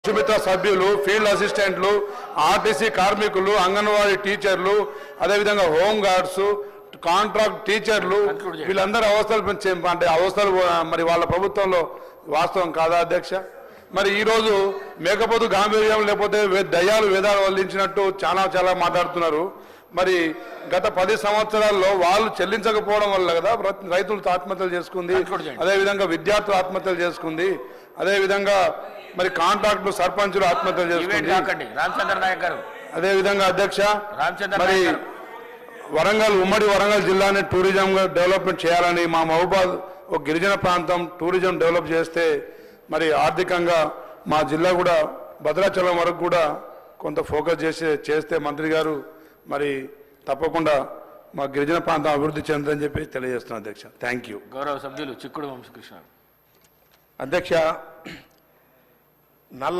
సుమిత్ర సభ్యులు, ఫీల్డ్ అసిస్టెంట్లు, ఆర్టీసీ కార్మికులు, అంగన్వాడీ టీచర్లు, అదేవిధంగా హోమ్ గార్డ్స్, కాంట్రాక్ట్ టీచర్లు వీళ్ళందరూ అవస్థలు మరి వాళ్ళ ప్రభుత్వంలో వాస్తవం కాదా అధ్యక్ష? మరి ఈరోజు మేకపోతు గాంభీర్యం లేకపోతే దయ్యాలు వేదాలు వల్లించినట్టు చాలా మాట్లాడుతున్నారు. మరి గత 10 సంవత్సరాల్లో వాళ్ళు చెల్లించకపోవడం వల్ల కదా రైతులు ఆత్మహత్యలు చేసుకుంది, అదేవిధంగా విద్యార్థులు ఆత్మహత్యలు చేసుకుంది, అదేవిధంగా మరి కాంట్రాక్టులు సర్పంచులు ఆత్మహత్యలు చేసుకుంది. అదేవిధంగా అధ్యక్ష మరి ఉమ్మడి వరంగల్ జిల్లాని టూరిజం డెవలప్మెంట్ చేయాలని మా మహబూబాద్ ఒక గిరిజన ప్రాంతం టూరిజం డెవలప్ చేస్తే మరి ఆర్థికంగా మా జిల్లా కూడా భద్రాచలం వరకు కూడా కొంత ఫోకస్ చేస్తే మంత్రి గారు మరి తప్పకుండా మా గిరిజన ప్రాంతం అభివృద్ధి చెందని చెప్పి తెలియజేస్తున్నాను అధ్యక్ష. Thank you. గౌరవ సభ్యులు చిక్కుడు వంశకృష్ణ. అధ్యక్ష, నల్ల